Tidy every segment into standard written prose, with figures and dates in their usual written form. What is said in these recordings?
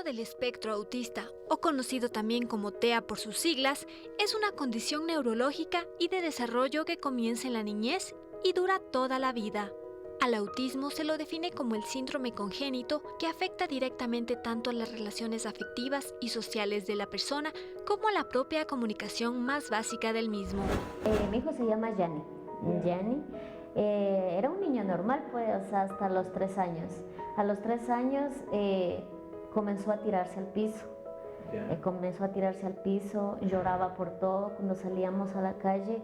del espectro autista, o conocido también como TEA por sus siglas, es una condición neurológica y de desarrollo que comienza en la niñez y dura toda la vida. Al autismo se lo define como el síndrome congénito que afecta directamente tanto a las relaciones afectivas y sociales de la persona como a la propia comunicación más básica del mismo. Mi hijo se llama Yanni. Yanni era un niño normal, pues hasta los 3 años. A los 3 años comenzó a tirarse al piso. Comenzó a tirarse al piso, lloraba por todo. Cuando salíamos a la calle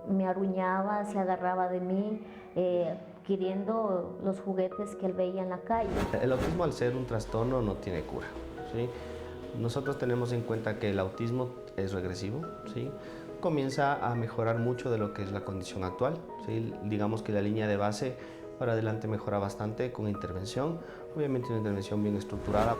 me aruñaba, se agarraba de mí, queriendo los juguetes que él veía en la calle. El autismo, al ser un trastorno, no tiene cura, ¿sí? Nosotros tenemos en cuenta que el autismo es regresivo, ¿sí? Comienza a mejorar mucho de lo que es la condición actual, ¿sí? Digamos que la línea de base para adelante mejora bastante con intervención, obviamente una intervención bien estructurada.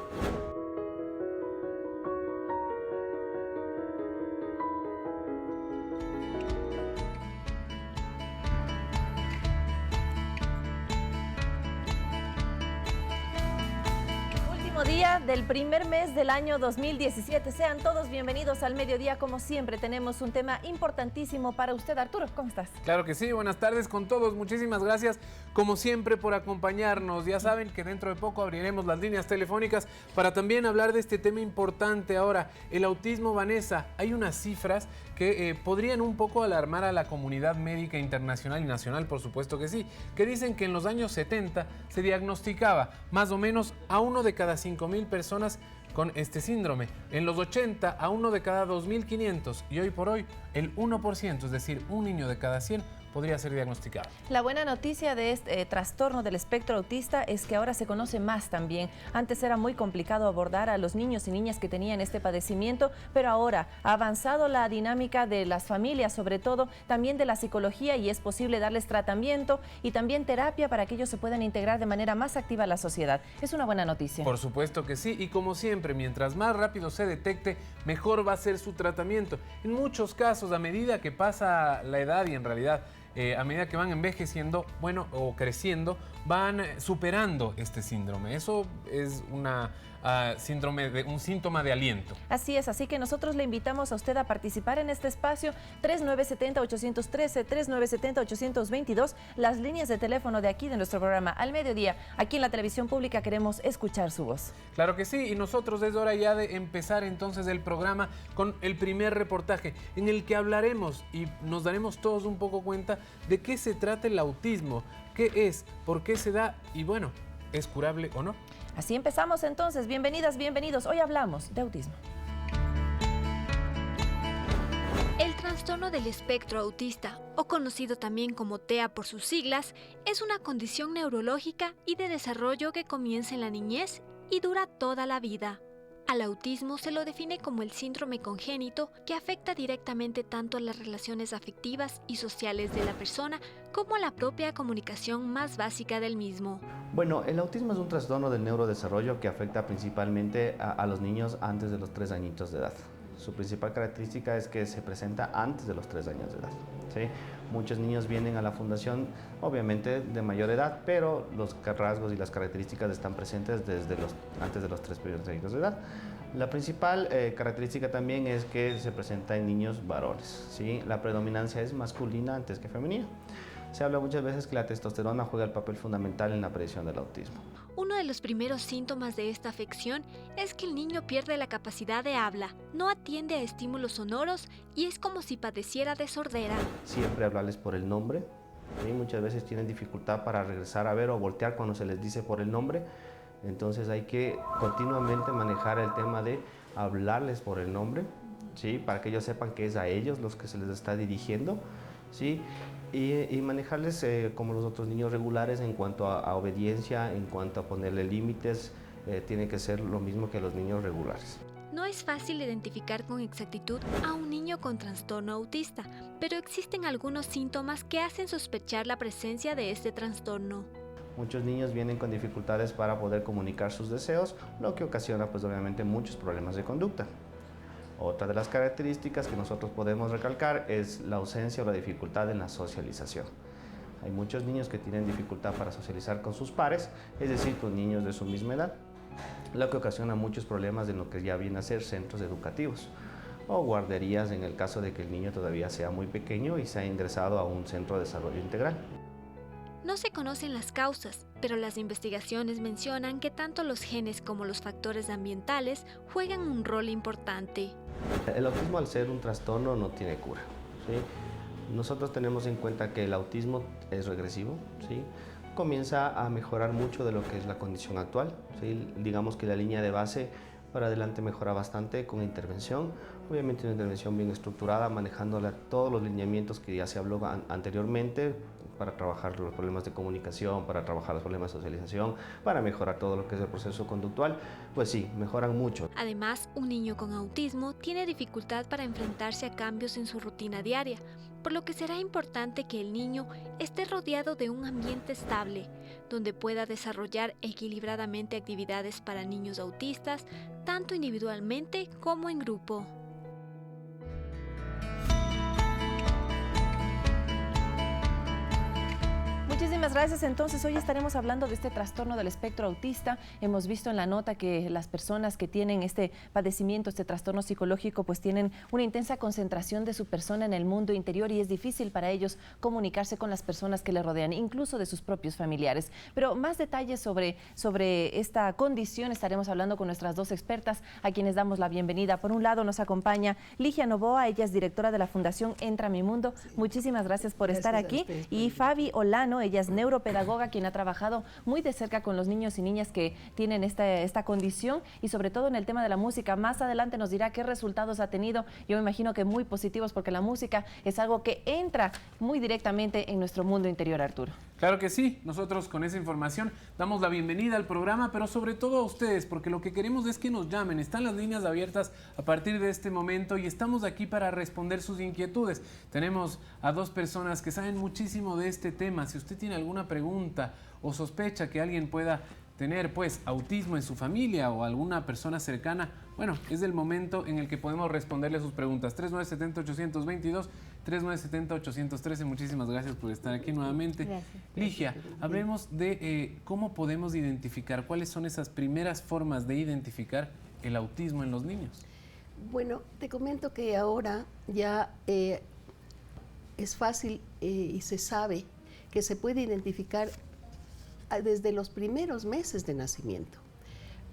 Día del primer mes del año 2017. Sean todos bienvenidos al mediodía. Como siempre, tenemos un tema importantísimo para usted. Arturo, ¿cómo estás? Claro que sí, buenas tardes con todos. Muchísimas gracias, como siempre, por acompañarnos. Ya saben que dentro de poco abriremos las líneas telefónicas para también hablar de este tema importante ahora, el autismo. Vanessa, hay unas cifras que podrían un poco alarmar a la comunidad médica internacional y nacional, por supuesto que sí, que dicen que en los años 70 se diagnosticaba más o menos a 1 de cada 5.000 personas con este síndrome. En los 80 a 1 de cada 2.500 y hoy por hoy el 1%, es decir, un niño de cada 100 podría ser diagnosticado. La buena noticia de este trastorno del espectro autista es que ahora se conoce más también. Antes era muy complicado abordar a los niños y niñas que tenían este padecimiento, pero ahora ha avanzado la dinámica de las familias, sobre todo también de la psicología, y es posible darles tratamiento y también terapia para que ellos se puedan integrar de manera más activa a la sociedad. Es una buena noticia. Por supuesto que sí, y como siempre, mientras más rápido se detecte, mejor va a ser su tratamiento. En muchos casos, a medida que pasa la edad y en realidad a medida que van envejeciendo, bueno, o creciendo, van superando este síndrome. Eso es un síntoma de aliento. Así es, así que nosotros le invitamos a usted a participar en este espacio. 3970-813, 3970-822, las líneas de teléfono de aquí de nuestro programa Al Mediodía. Aquí en la televisión pública queremos escuchar su voz. Claro que sí, y nosotros es hora ya de empezar entonces el programa con el primer reportaje en el que hablaremos y nos daremos todos un poco cuenta de qué se trata el autismo, qué es, por qué se da y bueno, ¿es curable o no? Así empezamos entonces. Bienvenidas, bienvenidos. Hoy hablamos de autismo. El trastorno del espectro autista, o conocido también como TEA por sus siglas, es una condición neurológica y de desarrollo que comienza en la niñez y dura toda la vida. Al autismo se lo define como el síndrome congénito que afecta directamente tanto a las relaciones afectivas y sociales de la persona como a la propia comunicación más básica del mismo. Bueno, el autismo es un trastorno del neurodesarrollo que afecta principalmente a los niños antes de los 3 añitos de edad. Su principal característica es que se presenta antes de los 3 años de edad, ¿sí? Muchos niños vienen a la fundación, obviamente de mayor edad, pero los rasgos y las características están presentes desde antes de los 3 primeros años de edad. La principal característica también es que se presenta en niños varones, ¿sí? La predominancia es masculina antes que femenina. Se habla muchas veces que la testosterona juega el papel fundamental en la predicción del autismo. Uno de los primeros síntomas de esta afección es que el niño pierde la capacidad de habla, no atiende a estímulos sonoros y es como si padeciera de sordera. Siempre hablarles por el nombre, ¿sí? Muchas veces tienen dificultad para regresar a ver o voltear cuando se les dice por el nombre. Entonces hay que continuamente manejar el tema de hablarles por el nombre, ¿sí? Para que ellos sepan que es a ellos los que se les está dirigiendo, ¿sí? Y manejarles como los otros niños regulares en cuanto a obediencia, en cuanto a ponerle límites, tiene que ser lo mismo que los niños regulares. No es fácil identificar con exactitud a un niño con trastorno autista, pero existen algunos síntomas que hacen sospechar la presencia de este trastorno. Muchos niños vienen con dificultades para poder comunicar sus deseos, lo que ocasiona pues obviamente muchos problemas de conducta. Otra de las características que nosotros podemos recalcar es la ausencia o la dificultad en la socialización. Hay muchos niños que tienen dificultad para socializar con sus pares, es decir, con niños de su misma edad. lo que ocasiona muchos problemas en lo que ya viene a ser centros educativos o guarderías en el caso de que el niño todavía sea muy pequeño y se ha ingresado a un centro de desarrollo integral. No se conocen las causas, pero las investigaciones mencionan que tanto los genes como los factores ambientales juegan un rol importante. El autismo, al ser un trastorno, no tiene cura, ¿sí? Nosotros tenemos en cuenta que el autismo es regresivo, ¿sí? Comienza a mejorar mucho de lo que es la condición actual, ¿sí? Digamos que la línea de base para adelante mejora bastante con intervención, obviamente una intervención bien estructurada, manejando todos los lineamientos que ya se habló anteriormente, para trabajar los problemas de comunicación, para trabajar los problemas de socialización, para mejorar todo lo que es el proceso conductual, pues sí, mejoran mucho. Además, un niño con autismo tiene dificultad para enfrentarse a cambios en su rutina diaria, por lo que será importante que el niño esté rodeado de un ambiente estable, donde pueda desarrollar equilibradamente actividades para niños autistas, tanto individualmente como en grupo. Muchísimas gracias. Entonces, hoy estaremos hablando de este trastorno del espectro autista. Hemos visto en la nota que las personas que tienen este padecimiento, este trastorno psicológico, pues tienen una intensa concentración de su persona en el mundo interior y es difícil para ellos comunicarse con las personas que le rodean, incluso de sus propios familiares. Pero más detalles sobre esta condición estaremos hablando con nuestras dos expertas, a quienes damos la bienvenida. Por un lado nos acompaña Ligia Novoa, ella es directora de la Fundación Entra Mi Mundo. Muchísimas gracias por estar aquí. Y Fabi Olano, ella es neuropedagoga, quien ha trabajado muy de cerca con los niños y niñas que tienen esta condición y sobre todo en el tema de la música. Más adelante nos dirá qué resultados ha tenido. Yo me imagino que muy positivos, porque la música es algo que entra muy directamente en nuestro mundo interior, Arturo. Claro que sí, nosotros con esa información damos la bienvenida al programa, pero sobre todo a ustedes, porque lo que queremos es que nos llamen. Están las líneas abiertas a partir de este momento y estamos aquí para responder sus inquietudes. Tenemos a dos personas que saben muchísimo de este tema. Si usted tiene alguna pregunta o sospecha que alguien pueda tener pues autismo en su familia o alguna persona cercana, bueno, es el momento en el que podemos responderle sus preguntas. 3970-822, 3970-813. Muchísimas gracias por estar aquí nuevamente. Gracias. Ligia, hablemos de cómo podemos identificar, cuáles son esas primeras formas de identificar el autismo en los niños. Bueno, te comento que ahora ya es fácil y se sabe que se puede identificar desde los primeros meses de nacimiento.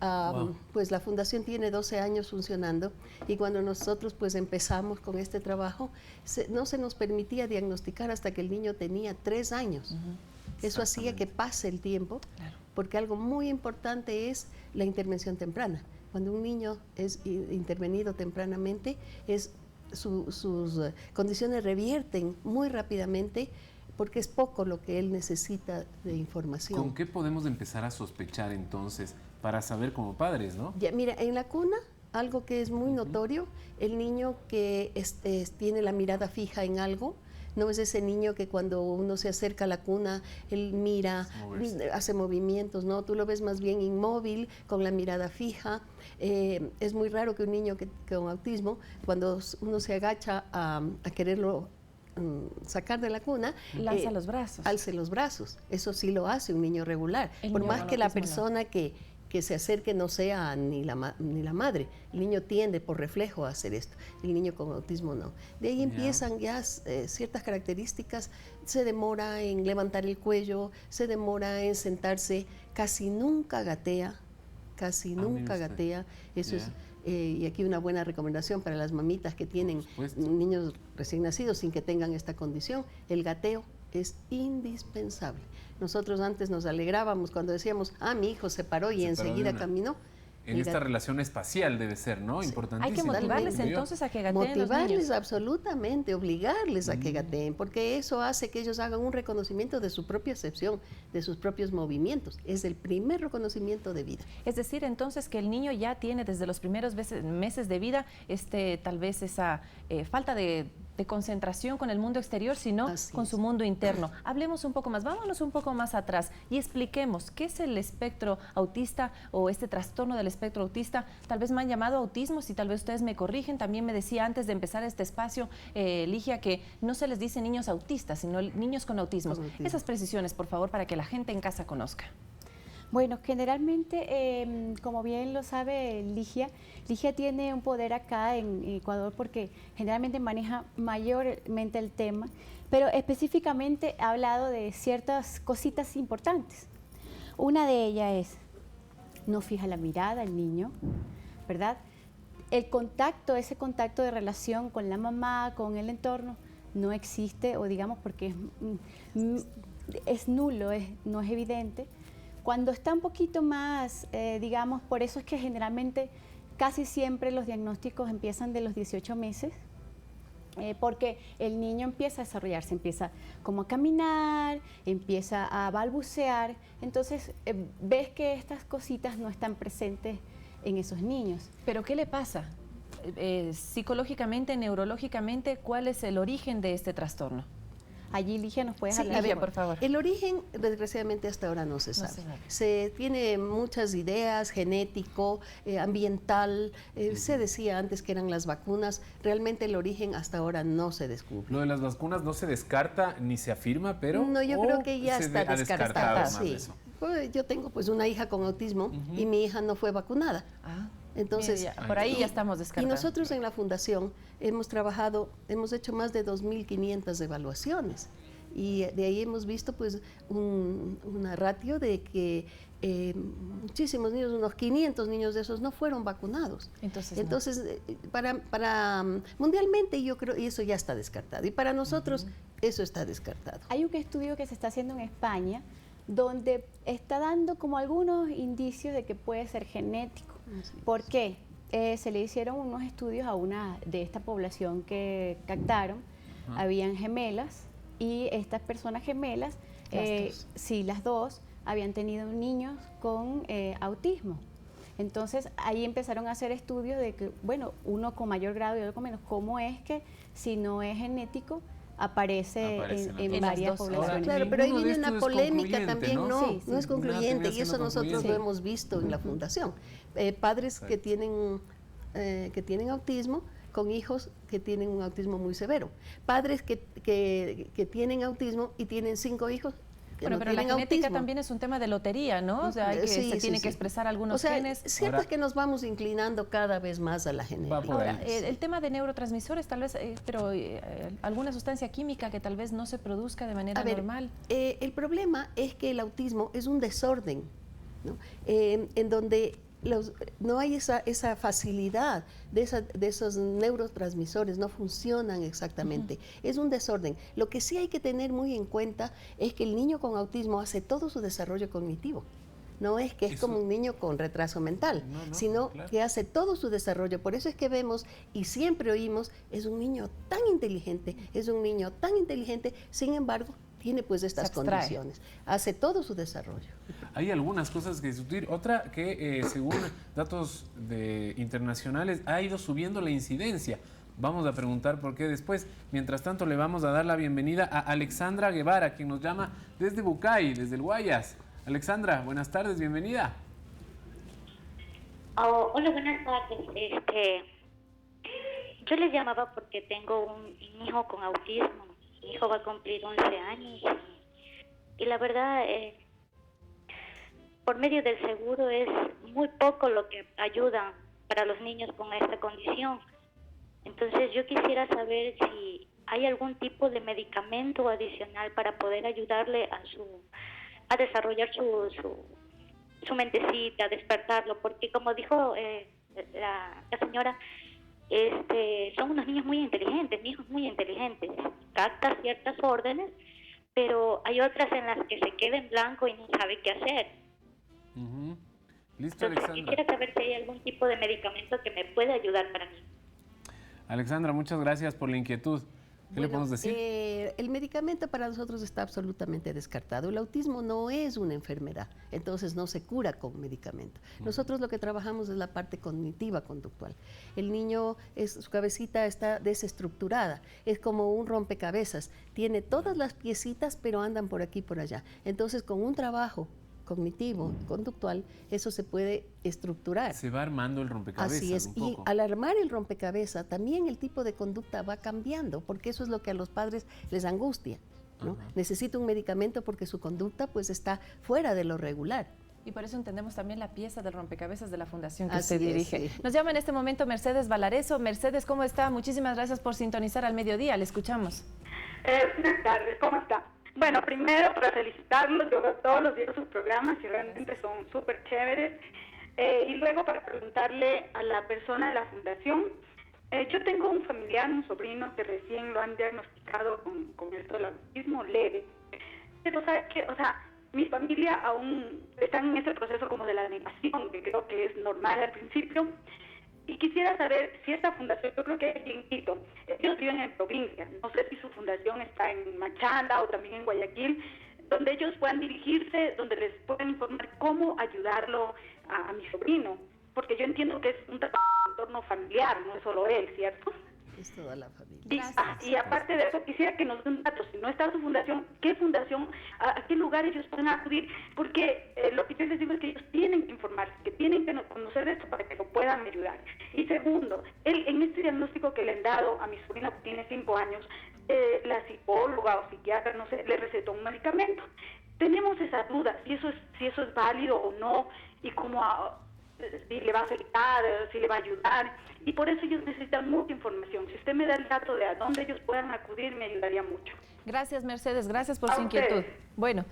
Wow. Pues la fundación tiene 12 años funcionando y cuando nosotros pues empezamos con este trabajo no se nos permitía diagnosticar hasta que el niño tenía 3 años. Eso hacía que pase el tiempo, porque algo muy importante es la intervención temprana. Cuando un niño es intervenido tempranamente, sus condiciones revierten muy rápidamente, porque es poco lo que él necesita de información. ¿Con qué podemos empezar a sospechar entonces para saber como padres, no? Ya, mira, en la cuna, algo que es muy notorio, el niño que tiene la mirada fija en algo, no es ese niño que cuando uno se acerca a la cuna, él mira, hace movimientos, ¿no? Tú lo ves más bien inmóvil, con la mirada fija. Es muy raro que un niño con autismo, cuando uno se agacha a quererlo sacar de la cuna, lanza los brazos. Alce los brazos. Eso sí lo hace un niño regular. Por más que la persona que se acerque no sea ni la madre. El niño tiende por reflejo a hacer esto. El niño con autismo no. De ahí empiezan ya ciertas características. Se demora en levantar el cuello, se demora en sentarse, casi nunca gatea. Casi nunca gatea. Eso es. Y aquí una buena recomendación para las mamitas que tienen niños recién nacidos sin que tengan esta condición. El gateo es indispensable. Nosotros antes nos alegrábamos cuando decíamos, mi hijo se paró y enseguida caminó. En esta relación espacial debe ser, ¿no? Sí. Importantísimo. Hay que motivarles entonces a que gateen los niños. Motivarles absolutamente, obligarles a que gateen, porque eso hace que ellos hagan un reconocimiento de su propia excepción, de sus propios movimientos. Es el primer reconocimiento de vida. Es decir, entonces, que el niño ya tiene desde los primeros meses de vida tal vez esa falta de concentración con el mundo exterior, sino con su mundo interno. Hablemos un poco más, vámonos un poco más atrás y expliquemos qué es el espectro autista o este trastorno del espectro autista. Tal vez me han llamado autismo, si tal vez ustedes me corrigen. También me decía antes de empezar este espacio, Ligia, que no se les dice niños autistas, sino niños con autismo. Esas precisiones, por favor, para que la gente en casa conozca. Bueno, generalmente, como bien lo sabe Ligia tiene un poder acá en Ecuador porque generalmente maneja mayormente el tema, pero específicamente ha hablado de ciertas cositas importantes. Una de ellas es, no fija la mirada el niño, ¿verdad? El contacto, ese contacto de relación con la mamá, con el entorno, no existe, o digamos porque es nulo, no es evidente. Cuando está un poquito más, digamos, por eso es que generalmente casi siempre los diagnósticos empiezan de los 18 meses, porque el niño empieza a desarrollarse, empieza como a caminar, empieza a balbucear, entonces ves que estas cositas no están presentes en esos niños. ¿Pero qué le pasa? Psicológicamente, neurológicamente, ¿cuál es el origen de este trastorno? Allí, Ligia, ¿nos puedes hablar? Ligia, por favor. El origen, desgraciadamente, hasta ahora no se sabe. Se tiene muchas ideas, genético, ambiental, se decía antes que eran las vacunas, realmente el origen hasta ahora no se descubre. Lo de las vacunas no se descarta ni se afirma, pero... No, yo creo que ya está descartada, sí. Eso. Yo tengo pues una hija con autismo y mi hija no fue vacunada. Entonces, por ahí ya estamos descartando. Y nosotros en la Fundación hemos hecho más de 2.500 evaluaciones y de ahí hemos visto pues una ratio de que muchísimos niños, unos 500 niños de esos no fueron vacunados. Entonces para mundialmente yo creo, y eso ya está descartado, y para nosotros eso está descartado. Hay un estudio que se está haciendo en España donde está dando como algunos indicios de que puede ser genético. ¿Por qué? Se le hicieron unos estudios a una de esta población que captaron, habían gemelas, y estas personas gemelas, las dos, habían tenido niños con autismo. Entonces ahí empezaron a hacer estudios de que, bueno, uno con mayor grado y otro con menos, ¿cómo es que si no es genético aparece en varias poblaciones? Ahora, claro, pero ahí viene una polémica también, ¿no? Sí, no es concluyente, y eso nosotros lo hemos visto en la Fundación. Padres que tienen autismo con hijos que tienen un autismo muy severo. Padres que tienen autismo y tienen 5 hijos. Bueno, pero la genética también es un tema de lotería, ¿no? O sea, se tiene que expresar algunos genes. Cierto es que nos vamos inclinando cada vez más a la genética. Ahora, el tema de neurotransmisores, tal vez, pero alguna sustancia química que tal vez no se produzca de manera normal. El problema es que el autismo es un desorden, ¿no? En donde no hay esa facilidad de esos neurotransmisores, no funcionan exactamente. Es un desorden. Lo que sí hay que tener muy en cuenta es que el niño con autismo hace todo su desarrollo cognitivo. No es que es como un niño con retraso mental, sino que hace todo su desarrollo. Por eso es que vemos y siempre oímos, es un niño tan inteligente, sin embargo, tiene pues estas condiciones, hace todo su desarrollo. Hay algunas cosas que discutir. Otra que según datos internacionales ha ido subiendo la incidencia. Vamos a preguntar por qué después. Mientras tanto le vamos a dar la bienvenida a Alexandra Guevara, quien nos llama desde Bucay, desde el Guayas. Alexandra, buenas tardes, bienvenida. Hola, buenas tardes. Yo les llamaba porque tengo un hijo con autismo. Mi hijo va a cumplir 11 años y la verdad, por medio del seguro es muy poco lo que ayuda para los niños con esta condición. Entonces yo quisiera saber si hay algún tipo de medicamento adicional para poder ayudarle a desarrollar su mentecita, a despertarlo, porque como dijo la señora, son unos niños muy inteligentes, mi hijo es muy inteligente, capta ciertas órdenes, pero hay otras en las que se queda en blanco y no sabe qué hacer. Listo, Entonces, Alexandra. quisiera saber si hay algún tipo de medicamento que me pueda ayudar para mí. Alexandra, muchas gracias por la inquietud. ¿Qué le podemos decir? El medicamento para nosotros está absolutamente descartado. El autismo no es una enfermedad, entonces no se cura con medicamento. Nosotros lo que trabajamos es la parte cognitiva conductual. El niño, su cabecita está desestructurada, es como un rompecabezas. Tiene todas las piecitas, pero andan por aquí y por allá. Entonces, con un trabajo cognitivo, conductual, eso se puede estructurar. Se va armando el rompecabezas. Así es, y al armar el rompecabezas también el tipo de conducta va cambiando, porque eso es lo que a los padres les angustia, ¿no? Necesita un medicamento porque su conducta pues está fuera de lo regular. Y por eso entendemos también la pieza del rompecabezas de la fundación que Así usted es, dirige. sí. Nos llama en este momento Mercedes Valareso. Mercedes, ¿cómo está? Muchísimas gracias por sintonizar al mediodía. Le escuchamos. Buenas tardes, ¿cómo está? Bueno, primero para felicitarlos, yo veo todos los días sus programas y realmente son súper chéveres. Y luego para preguntarle a la persona de la fundación, yo tengo un familiar, un sobrino que recién lo han diagnosticado con esto del autismo leve. Pero ¿sabes qué? O sea, mi familia aún está en ese proceso como de la negación, que creo que es normal al principio. Y quisiera saber si esta fundación, yo creo que es en Quito, ellos viven en provincia, no sé si su fundación está en Machala o también en Guayaquil, donde ellos puedan dirigirse, donde les puedan informar cómo ayudarlo a mi sobrino, porque yo entiendo que es un entorno familiar, no es solo él, ¿cierto? Es toda la familia. Y aparte de eso, quisiera que nos den datos. Si no está su fundación, ¿qué fundación? ¿A qué lugar ellos pueden acudir? Porque lo que yo les digo es que ellos tienen que informarse, que tienen que conocer de esto para que lo puedan ayudar. Y segundo, en este diagnóstico que le han dado a mi sobrina, que tiene 5 años, la psicóloga o psiquiatra, no sé, le recetó un medicamento. Tenemos esa duda, si eso es válido o no, y cómo... si le va a afectar, si le va a ayudar, y por eso ellos necesitan mucha información. Si usted me da el dato de a dónde ellos puedan acudir, me ayudaría mucho. Gracias, Mercedes, gracias por su inquietud. Bueno,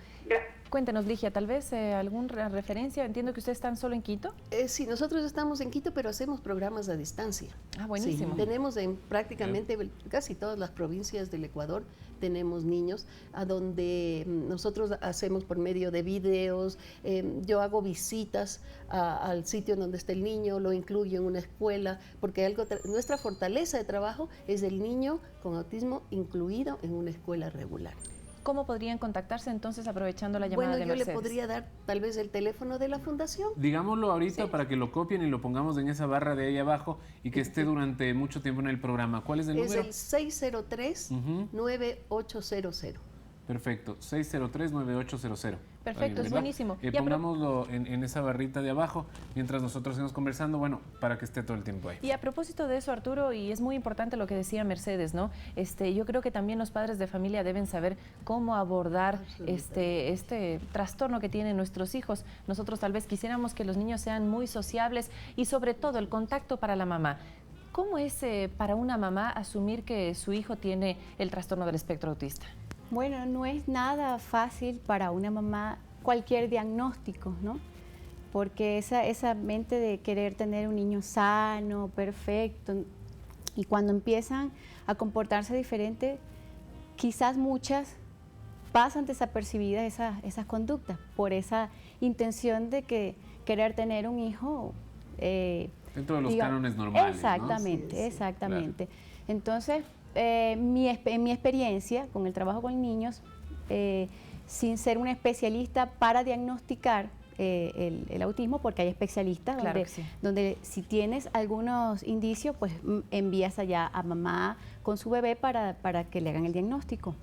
cuéntenos, Ligia, tal vez alguna referencia. Entiendo que ustedes están solo en Quito. Sí, nosotros estamos en Quito, pero hacemos programas a distancia. Ah, buenísimo. Sí, tenemos en prácticamente casi todas las provincias del Ecuador, tenemos niños a donde nosotros hacemos por medio de videos, yo hago visitas al sitio donde está el niño, lo incluyo en una escuela, porque nuestra fortaleza de trabajo es el niño con autismo incluido en una escuela regular. ¿Cómo podrían contactarse entonces aprovechando la llamada de Bueno, yo Mercedes? le podría dar tal vez el teléfono de la fundación. Digámoslo ahorita para que lo copien y lo pongamos en esa barra de ahí abajo y que esté durante mucho tiempo en el programa. ¿Cuál es el número? Es el 603-9800. Perfecto, 603-9800. Perfecto, es buenísimo. Pongámoslo en esa barrita de abajo mientras nosotros seguimos conversando, bueno, para que esté todo el tiempo ahí. Y a propósito de eso, Arturo, y es muy importante lo que decía Mercedes, ¿no? Yo creo que también los padres de familia deben saber cómo abordar este trastorno que tienen nuestros hijos. Nosotros tal vez quisiéramos que los niños sean muy sociables y sobre todo el contacto para la mamá. ¿Cómo es para una mamá asumir que su hijo tiene el trastorno del espectro autista? Bueno, no es nada fácil para una mamá cualquier diagnóstico, ¿no? Porque esa mente de querer tener un niño sano, perfecto, y cuando empiezan a comportarse diferente, quizás muchas pasan desapercibidas esas conductas por esa intención de querer tener un hijo. Dentro de los cánones normales, exactamente, ¿no? Exactamente. Claro. Entonces, en mi experiencia con el trabajo con niños, sin ser una especialista para diagnosticar el autismo, porque hay especialistas claro donde si tienes algunos indicios, pues envías allá a mamá con su bebé para que le hagan el diagnóstico.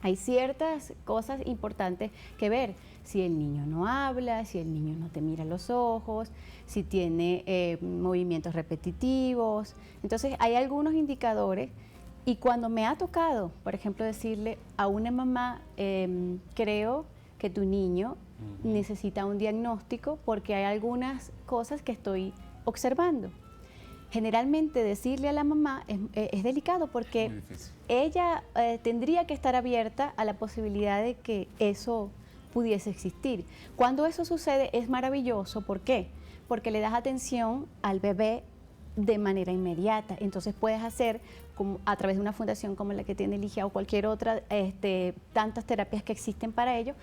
Hay ciertas cosas importantes que ver, si el niño no habla, si el niño no te mira a los ojos, si tiene movimientos repetitivos. Entonces hay algunos indicadores. Y cuando me ha tocado, por ejemplo, decirle a una mamá, creo que tu niño necesita un diagnóstico porque hay algunas cosas que estoy observando. Generalmente decirle a la mamá es delicado porque ella tendría que estar abierta a la posibilidad de que eso pudiese existir. Cuando eso sucede es maravilloso. ¿Por qué? Porque le das atención al bebé de manera inmediata. Entonces puedes hacer, como a través de una fundación como la que tiene Ligia o cualquier otra, tantas terapias que existen para ello,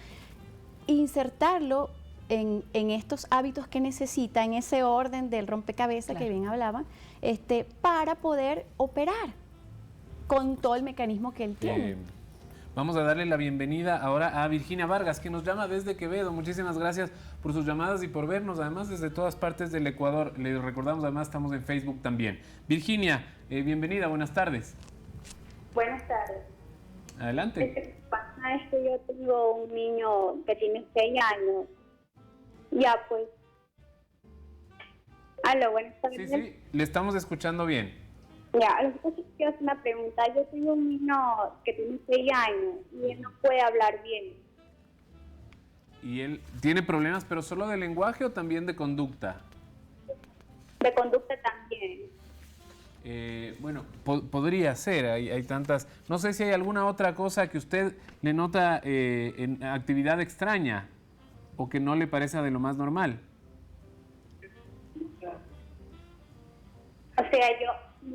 insertarlo en estos hábitos que necesita, en ese orden del rompecabezas que bien hablaban, para poder operar con todo el mecanismo que él tiene. Vamos a darle la bienvenida ahora a Virginia Vargas, que nos llama desde Quevedo. Muchísimas gracias por sus llamadas y por vernos, además desde todas partes del Ecuador. Les recordamos, además estamos en Facebook también. Virginia, bienvenida, buenas tardes. Buenas tardes. Adelante. Lo que pasa es que yo tengo un niño que tiene 6 años. Ya, pues. Aló, buenas tardes. Sí, le estamos escuchando bien. Ya, lo que pasa es que quiero hacer una pregunta. Yo tengo un niño que tiene 6 años y él no puede hablar bien. ¿Y él tiene problemas, pero solo de lenguaje o también de conducta? De conducta también. Bueno, podría ser, hay tantas. No sé si hay alguna otra cosa que usted le nota en actividad extraña o que no le parezca de lo más normal. O sea,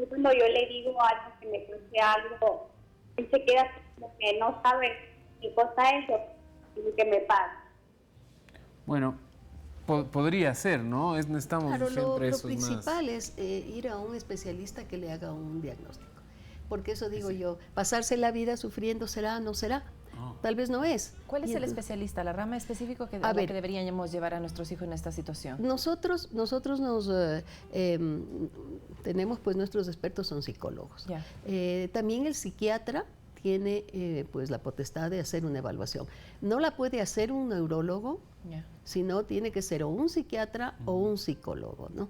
cuando yo le digo algo, que me puse algo, él se queda como que no sabe qué cosa es lo que me pasa. Bueno, podría ser, ¿no? Necesitamos Claro, siempre lo esos principal es ir a un especialista que le haga un diagnóstico. Porque eso digo yo, pasarse la vida sufriendo, ¿será o no será? Tal vez no es. ¿Cuál es el especialista, la rama específica que deberíamos llevar a nuestros hijos en esta situación? Nosotros tenemos, pues nuestros expertos son psicólogos. También el psiquiatra tiene pues la potestad de hacer una evaluación. No la puede hacer un neurólogo, sino tiene que ser o un psiquiatra o un psicólogo, ¿no?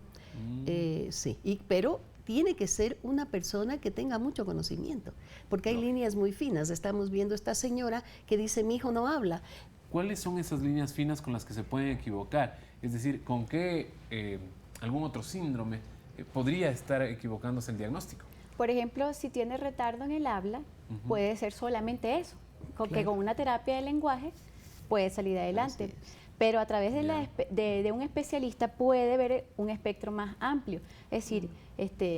Sí, pero tiene que ser una persona que tenga mucho conocimiento, porque hay líneas muy finas. Estamos viendo esta señora que dice, mi hijo no habla. ¿Cuáles son esas líneas finas con las que se pueden equivocar? Es decir, ¿con qué algún otro síndrome podría estar equivocándose el diagnóstico? Por ejemplo, si tiene retardo en el habla, puede ser solamente eso, que con una terapia de lenguaje puede salir adelante. Pero a través de un especialista puede ver un espectro más amplio, es decir,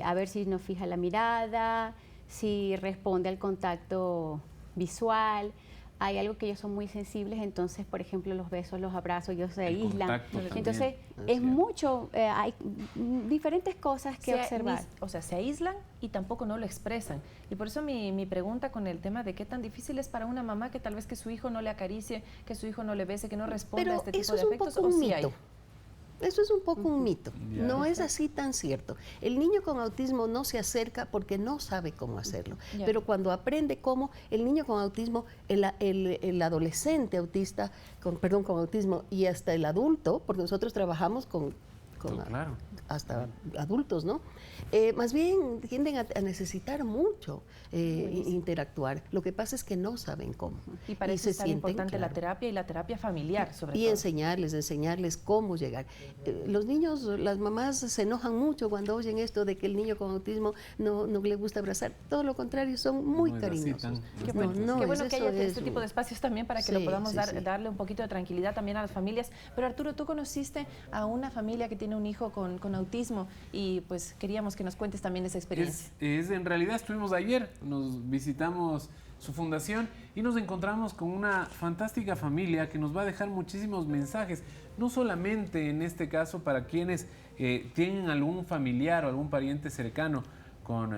a ver si nos fija la mirada, si responde al contacto visual. Hay algo que ellos son muy sensibles, entonces, por ejemplo, los besos, los abrazos, ellos se aíslan. Entonces, es mucho, hay diferentes cosas que observar. O sea, se aíslan y tampoco no lo expresan. Y por eso mi pregunta con el tema de qué tan difícil es para una mamá que tal vez que su hijo no le acaricie, que su hijo no le bese, que no responda a este tipo de afectos, o sí hay. Eso es un poco un mito, no es así tan cierto. El niño con autismo no se acerca porque no sabe cómo hacerlo, pero cuando aprende cómo, el niño con autismo, el adolescente autista, con autismo y hasta el adulto, porque nosotros trabajamos con hasta adultos, ¿no? Más bien tienden a necesitar mucho interactuar. Lo que pasa es que no saben cómo. Y para eso es tan importante la terapia y la terapia familiar, sobre todo. Y enseñarles cómo llegar. Los niños, las mamás se enojan mucho cuando oyen esto de que el niño con autismo no le gusta abrazar. Todo lo contrario, son muy cariñosos. Qué bueno, que haya este tipo de espacios también para que lo podamos darle un poquito de tranquilidad también a las familias. Pero Arturo, tú conociste a una familia que tiene un hijo con autismo y pues queríamos que nos cuentes también esa experiencia. En realidad estuvimos ayer, nos visitamos su fundación y nos encontramos con una fantástica familia que nos va a dejar muchísimos mensajes, no solamente en este caso para quienes tienen algún familiar o algún pariente cercano con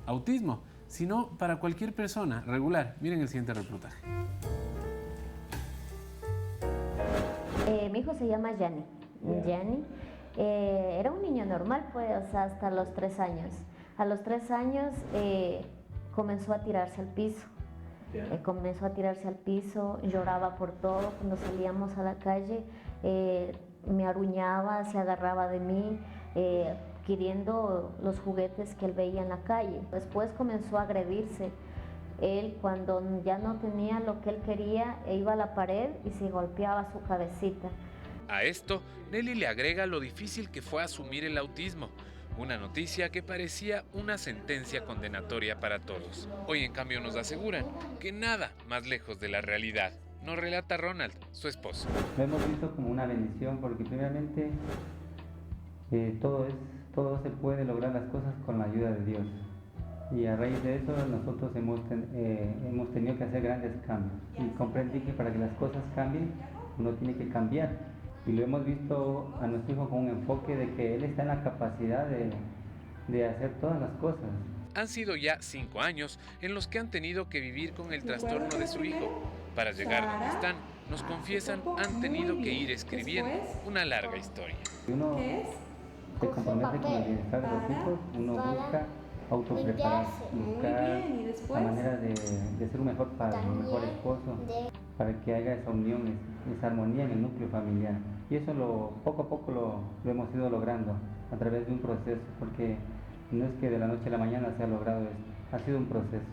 autismo, sino para cualquier persona regular. Miren el siguiente reportaje. Mi hijo se llama Yanni. Era un niño normal, pues, hasta los 3 años. A los 3 años comenzó a tirarse al piso. Lloraba por todo. Cuando salíamos a la calle, me aruñaba, se agarraba de mí, queriendo los juguetes que él veía en la calle. Después comenzó a agredirse. Él, cuando ya no tenía lo que él quería, iba a la pared y se golpeaba su cabecita. A esto, Nelly le agrega lo difícil que fue asumir el autismo, una noticia que parecía una sentencia condenatoria para todos. Hoy en cambio nos aseguran que nada más lejos de la realidad. Nos relata Ronald, su esposo. Lo hemos visto como una bendición porque primeramente todo se puede lograr las cosas con la ayuda de Dios. Y a raíz de eso nosotros hemos tenido que hacer grandes cambios. Y comprendí que para que las cosas cambien, uno tiene que cambiar. Y lo hemos visto a nuestro hijo con un enfoque de que él está en la capacidad de hacer todas las cosas. Han sido ya 5 años en los que han tenido que vivir con el trastorno de su hijo. Para llegar donde están, nos confiesan, han tenido que ir escribiendo una larga historia. Uno se compromete con el bienestar de los hijos, uno busca autoprepararse, buscar la manera de ser un mejor padre, un mejor esposo, para que haya esa unión, esa armonía en el núcleo familiar. Y eso poco a poco lo hemos ido logrando a través de un proceso, porque no es que de la noche a la mañana se ha logrado esto, ha sido un proceso.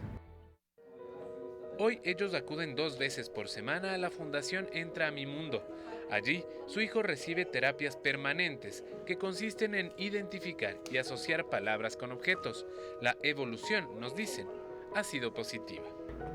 Hoy ellos acuden 2 veces por semana a la Fundación Entra a mi Mundo. Allí, su hijo recibe terapias permanentes que consisten en identificar y asociar palabras con objetos. La evolución, nos dicen, ha sido positiva.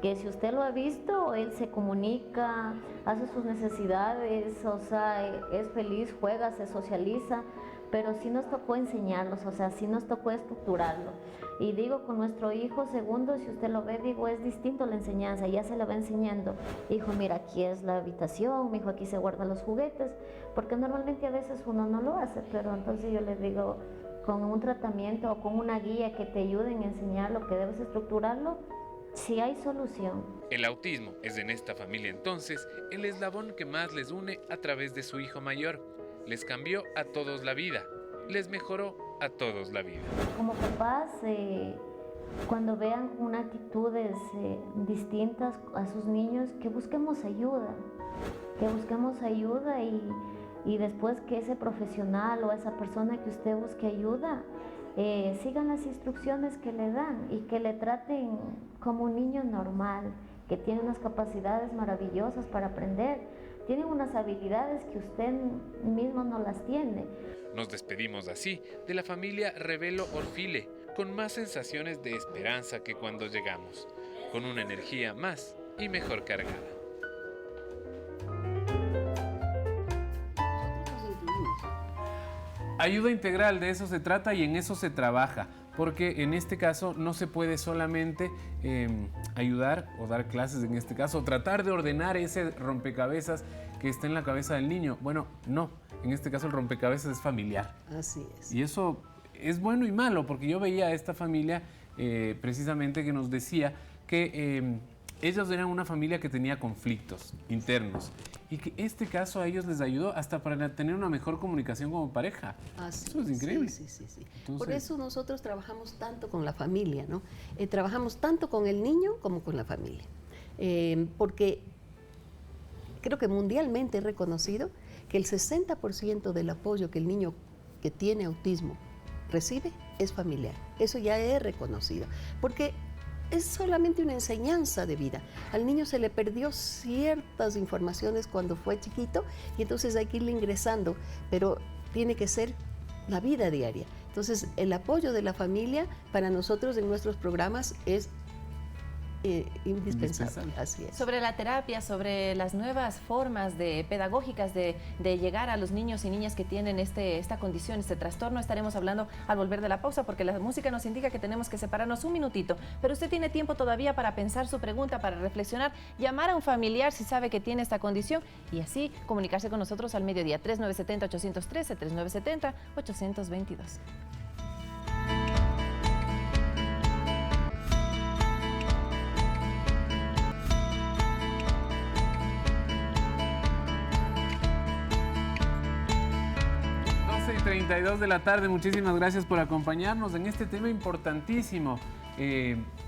Que si usted lo ha visto, él se comunica, hace sus necesidades, o sea, es feliz, juega, se socializa, pero sí nos tocó enseñarlos, o sea, sí nos tocó estructurarlo. Y digo, con nuestro hijo segundo, si usted lo ve, digo, es distinto la enseñanza, ya se le va enseñando. Hijo, mira, aquí es la habitación, mi hijo, aquí se guardan los juguetes, porque normalmente a veces uno no lo hace, pero entonces yo le digo, con un tratamiento o con una guía que te ayuden a enseñar lo que debes estructurarlo, sí hay solución. El autismo es en esta familia entonces el eslabón que más les une a través de su hijo mayor. Les cambió a todos la vida, les mejoró a todos la vida. Como papás, cuando vean unas actitudes distintas a sus niños, que busquemos ayuda y después que ese profesional o esa persona que usted busque ayuda, sigan las instrucciones que le dan y que le traten como un niño normal, que tiene unas capacidades maravillosas para aprender, tiene unas habilidades que usted mismo no las tiene. Nos despedimos así de la familia Revelo Orfile, con más sensaciones de esperanza que cuando llegamos, con una energía más y mejor cargada. Ayuda integral, de eso se trata y en eso se trabaja, porque en este caso no se puede solamente ayudar o dar clases, en este caso, tratar de ordenar ese rompecabezas que está en la cabeza del niño. Bueno, no, en este caso el rompecabezas es familiar. Así es. Y eso es bueno y malo, porque yo veía a esta familia precisamente que nos decía que ellos eran una familia que tenía conflictos internos y que este caso a ellos les ayudó hasta para tener una mejor comunicación como pareja. Eso es increíble. Sí. Entonces, por eso nosotros trabajamos tanto con la familia, ¿no? Trabajamos tanto con el niño como con la familia. Porque creo que mundialmente es reconocido que el 60% del apoyo que el niño que tiene autismo recibe es familiar. Eso ya es reconocido. Porque es solamente una enseñanza de vida. Al niño se le perdió ciertas informaciones cuando fue chiquito y entonces hay que irle ingresando, pero tiene que ser la vida diaria. Entonces, el apoyo de la familia para nosotros en nuestros programas es indispensable. Así es. Sobre la terapia, sobre las nuevas formas pedagógicas de llegar a los niños y niñas que tienen esta condición, este trastorno, estaremos hablando al volver de la pausa, porque la música nos indica que tenemos que separarnos un minutito, pero usted tiene tiempo todavía para pensar su pregunta, para reflexionar, llamar a un familiar si sabe que tiene esta condición y así comunicarse con nosotros al mediodía. 3970-813, 3970-822. 32 de la tarde, muchísimas gracias por acompañarnos en este tema importantísimo.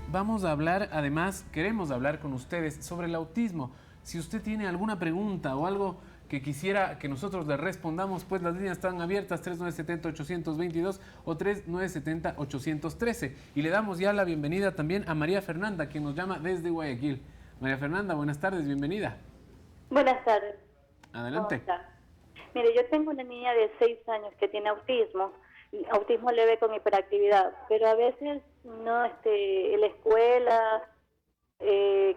Vamos a hablar, además, queremos hablar con ustedes sobre el autismo. Si usted tiene alguna pregunta o algo que quisiera que nosotros le respondamos, pues las líneas están abiertas, 3970-822 o 3970-813. Y le damos ya la bienvenida también a María Fernanda, quien nos llama desde Guayaquil. María Fernanda, buenas tardes, bienvenida. Buenas tardes. Adelante. ¿Cómo está? Mire, yo tengo una niña de 6 años que tiene autismo leve con hiperactividad, pero a veces no, en la escuela,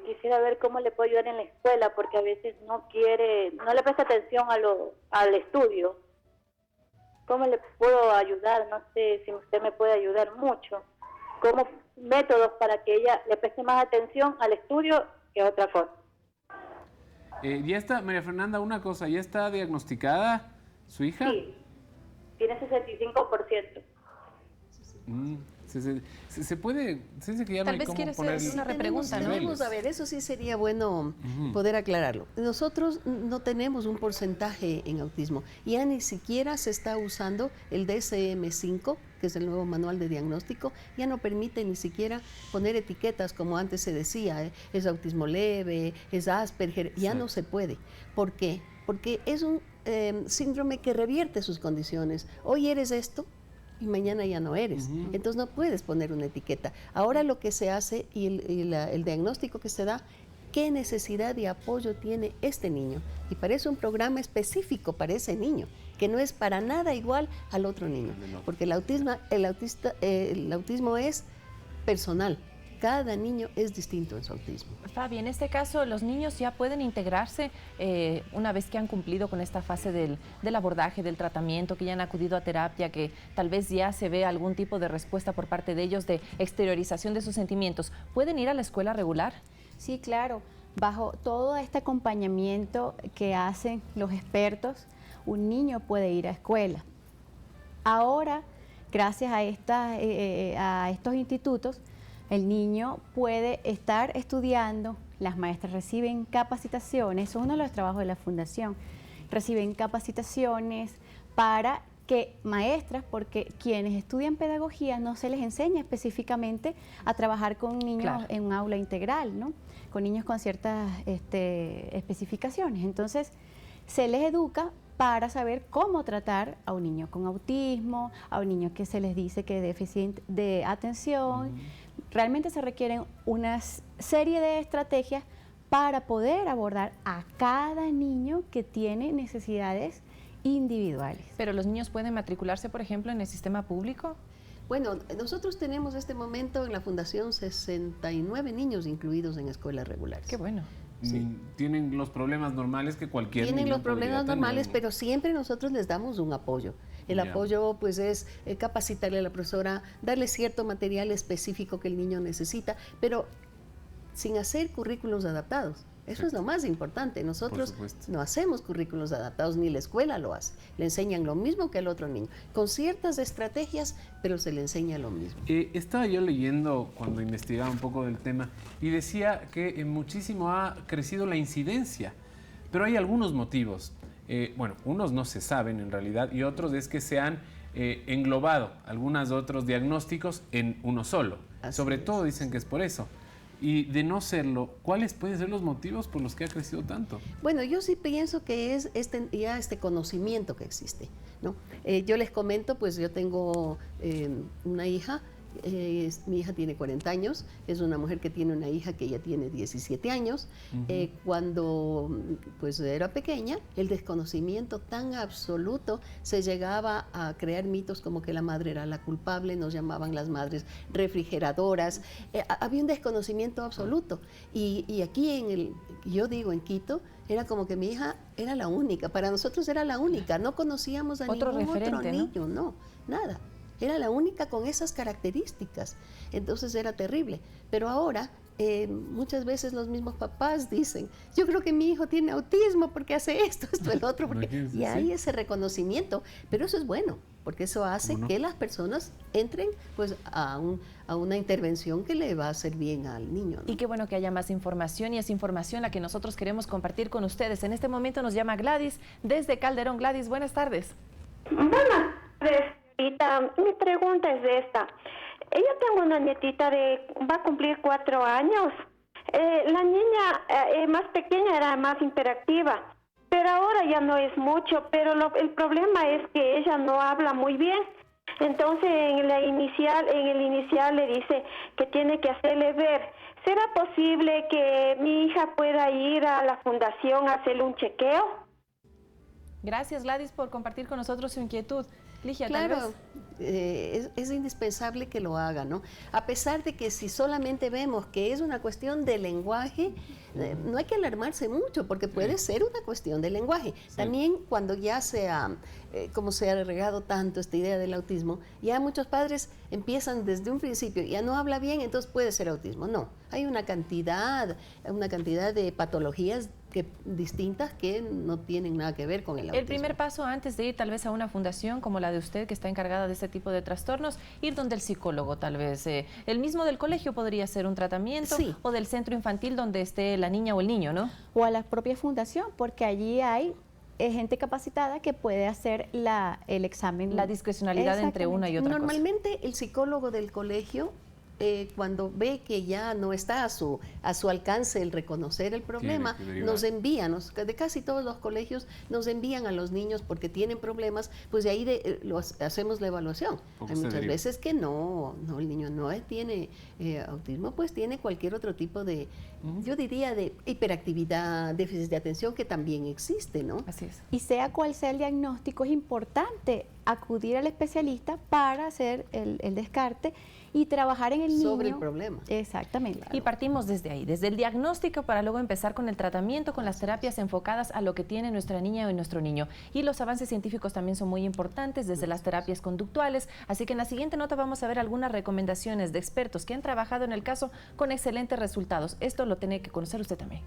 quisiera ver cómo le puedo ayudar en la escuela, porque a veces no le presta atención al estudio. ¿Cómo le puedo ayudar? No sé si usted me puede ayudar mucho. ¿Cómo métodos para que ella le preste más atención al estudio que a otra cosa? Ya está, María Fernanda, una cosa, ¿ya está diagnosticada su hija? Sí, tiene 65%. Se puede, se dice que ya no hay cómo poner una repregunta, ¿no? Vamos a ver, eso sí sería bueno poder aclararlo. Nosotros no tenemos un porcentaje en autismo, ya ni siquiera se está usando el DSM-5, que es el nuevo manual de diagnóstico, ya no permite ni siquiera poner etiquetas como antes se decía, es autismo leve, es Asperger, ya no se puede. ¿Por qué? Porque es un síndrome que revierte sus condiciones. Hoy eres esto y mañana ya no eres. Entonces no puedes poner una etiqueta. Ahora lo que se hace y el diagnóstico que se da qué necesidad de apoyo tiene este niño. Y para eso un programa específico para ese niño, que no es para nada igual al otro niño, porque el autismo es personal. Cada niño es distinto en su autismo. Fabi, en este caso, ¿los niños ya pueden integrarse una vez que han cumplido con esta fase del abordaje, del tratamiento, que ya han acudido a terapia, que tal vez ya se ve algún tipo de respuesta por parte de ellos de exteriorización de sus sentimientos? ¿Pueden ir a la escuela regular? Sí, claro. Bajo todo este acompañamiento que hacen los expertos, un niño puede ir a escuela. Ahora, gracias a estos institutos, el niño puede estar estudiando, las maestras reciben capacitaciones, eso es uno de los trabajos de la Fundación, reciben capacitaciones para que maestras, porque quienes estudian pedagogía no se les enseña específicamente a trabajar con niños en un aula integral, ¿no? Con niños con ciertas especificaciones. Entonces, se les educa para saber cómo tratar a un niño con autismo, a un niño que se les dice que es déficit de atención. Realmente se requieren una serie de estrategias para poder abordar a cada niño que tiene necesidades individuales. ¿Pero los niños pueden matricularse, por ejemplo, en el sistema público? Bueno, nosotros tenemos en este momento en la Fundación 69 niños incluidos en escuelas regulares. Qué bueno. Sí. Tienen los problemas normales que cualquier niño tienen los problemas podría normales, tener. pero siempre nosotros les damos un apoyo. El apoyo pues es capacitarle a la profesora, darle cierto material específico que el niño necesita, pero sin hacer currículos adaptados. Eso es lo más importante. Nosotros no hacemos currículos adaptados, ni la escuela lo hace. Le enseñan lo mismo que al otro niño, con ciertas estrategias, pero se le enseña lo mismo. Estaba yo leyendo cuando investigaba un poco del tema y decía que muchísimo ha crecido la incidencia, pero hay algunos motivos. Bueno, unos no se saben en realidad y otros es que se han englobado algunos otros diagnósticos en uno solo. Sobre todo dicen que es por eso. Y de no serlo, ¿cuáles pueden ser los motivos por los que ha crecido tanto? Bueno, yo sí pienso que es este conocimiento que existe, ¿no? Yo les comento, pues yo tengo una hija, mi hija tiene 40 años, es una mujer que tiene una hija que ya tiene 17 años. Cuando pues era pequeña, el desconocimiento tan absoluto, se llegaba a crear mitos como que la madre era la culpable, nos llamaban las madres refrigeradoras, había un desconocimiento absoluto. Y aquí yo digo en Quito, era como que mi hija era la única, para nosotros era la única, no conocíamos a ningún otro niño, no, nada. Era la única con esas características, entonces era terrible. Pero ahora muchas veces los mismos papás dicen, yo creo que mi hijo tiene autismo porque hace esto, el otro, porque y hay ese reconocimiento, pero eso es bueno, porque eso hace que las personas entren pues a una intervención que le va a hacer bien al niño, ¿no? Y qué bueno que haya más información, y es información la que nosotros queremos compartir con ustedes. En este momento nos llama Gladys desde Calderón. Gladys, buenas tardes. Buenas tardes. Mi pregunta es esta. Yo tengo una nietita va a cumplir 4 años. La niña más pequeña era más interactiva, pero ahora ya no es mucho. Pero el problema es que ella no habla muy bien. Entonces en el inicial le dice que tiene que hacerle ver. ¿Será posible que mi hija pueda ir a la fundación a hacerle un chequeo? Gracias, Gladys, por compartir con nosotros su inquietud. Ligia, claro, es indispensable que lo haga, ¿no? A pesar de que si solamente vemos que es una cuestión de lenguaje, no hay que alarmarse mucho, porque puede ser una cuestión de lenguaje. También cuando ya como se ha regado tanto esta idea del autismo, ya muchos padres empiezan desde un principio, ya no habla bien, entonces puede ser autismo. No, hay una cantidad de patologías distintas que no tienen nada que ver con el autismo. El primer paso antes de ir tal vez a una fundación como la de usted, que está encargada de este tipo de trastornos, ir donde el psicólogo tal vez. El mismo del colegio podría ser un tratamiento, o del centro infantil donde esté la niña o el niño, ¿no? O a la propia fundación, porque allí hay gente capacitada que puede hacer el examen. La discrecionalidad entre una y otra cosa. Normalmente el psicólogo del colegio cuando ve que ya no está a su alcance el reconocer el problema, nos envían, de casi todos los colegios nos envían a los niños porque tienen problemas, pues de ahí hacemos la evaluación. Hay muchas veces que no, el niño no tiene autismo, pues tiene cualquier otro tipo de, yo diría, de hiperactividad, déficit de atención, que también existe, ¿no? Así es. Y sea cual sea el diagnóstico, es importante acudir al especialista para hacer el descarte y trabajar en el niño. Sobre el problema. Exactamente. Claro. Y partimos desde ahí, desde el diagnóstico, para luego empezar con el tratamiento, con las terapias enfocadas a lo que tiene nuestra niña o nuestro niño. Y los avances científicos también son muy importantes, desde las terapias conductuales. Así que en la siguiente nota vamos a ver algunas recomendaciones de expertos que han trabajado en el caso con excelentes resultados. Esto lo tiene que conocer usted también.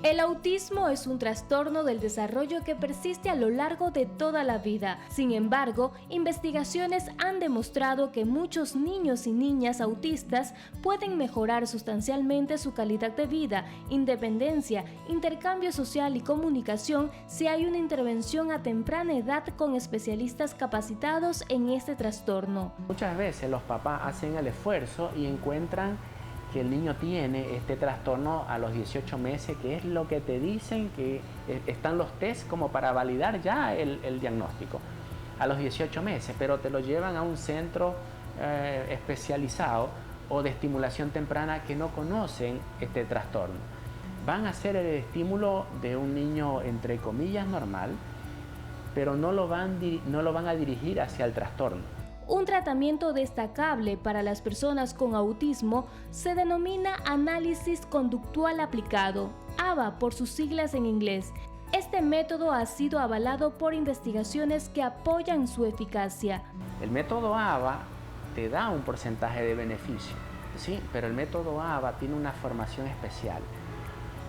El autismo es un trastorno del desarrollo que persiste a lo largo de toda la vida. Sin embargo, investigaciones han demostrado que muchos niños y niñas autistas pueden mejorar sustancialmente su calidad de vida, independencia, intercambio social y comunicación si hay una intervención a temprana edad con especialistas capacitados en este trastorno. Muchas veces los papás hacen el esfuerzo y encuentran que el niño tiene este trastorno a los 18 meses, que es lo que te dicen, que están los test como para validar ya el diagnóstico a los 18 meses, pero te lo llevan a un centro especializado o de estimulación temprana que no conocen este trastorno. Van a hacer el estímulo de un niño entre comillas normal, pero no lo van a dirigir hacia el trastorno. Un tratamiento destacable para las personas con autismo se denomina análisis conductual aplicado, ABA por sus siglas en inglés. Este método ha sido avalado por investigaciones que apoyan su eficacia. El método ABA te da un porcentaje de beneficio, ¿sí? Pero el método ABA tiene una formación especial.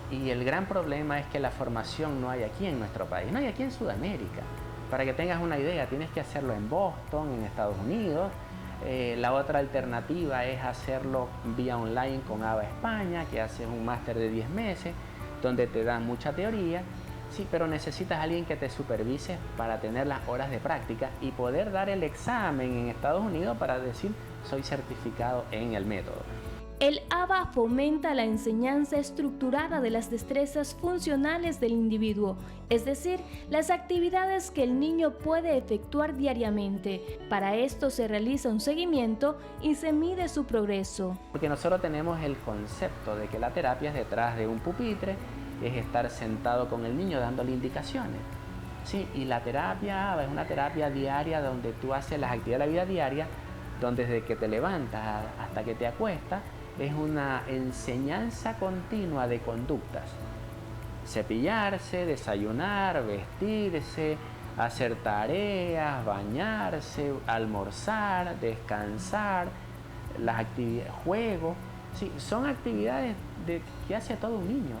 Y el gran problema es que la formación no hay aquí en nuestro país, no hay aquí en Sudamérica. Para que tengas una idea, tienes que hacerlo en Boston, en Estados Unidos. La otra alternativa es hacerlo vía online con ABA España, que haces un máster de 10 meses, donde te dan mucha teoría, sí, pero necesitas a alguien que te supervise para tener las horas de práctica y poder dar el examen en Estados Unidos para decir, soy certificado en el método. El ABA fomenta la enseñanza estructurada de las destrezas funcionales del individuo, es decir, las actividades que el niño puede efectuar diariamente. Para esto se realiza un seguimiento y se mide su progreso. Porque nosotros tenemos el concepto de que la terapia es detrás de un pupitre, es estar sentado con el niño dándole indicaciones. Sí, y la terapia ABA es una terapia diaria donde tú haces las actividades de la vida diaria, donde desde que te levantas hasta que te acuestas, es una enseñanza continua de conductas. Cepillarse, desayunar, vestirse, hacer tareas, bañarse, almorzar, descansar, las actividades, juegos. Sí, son actividades que hace todo un niño.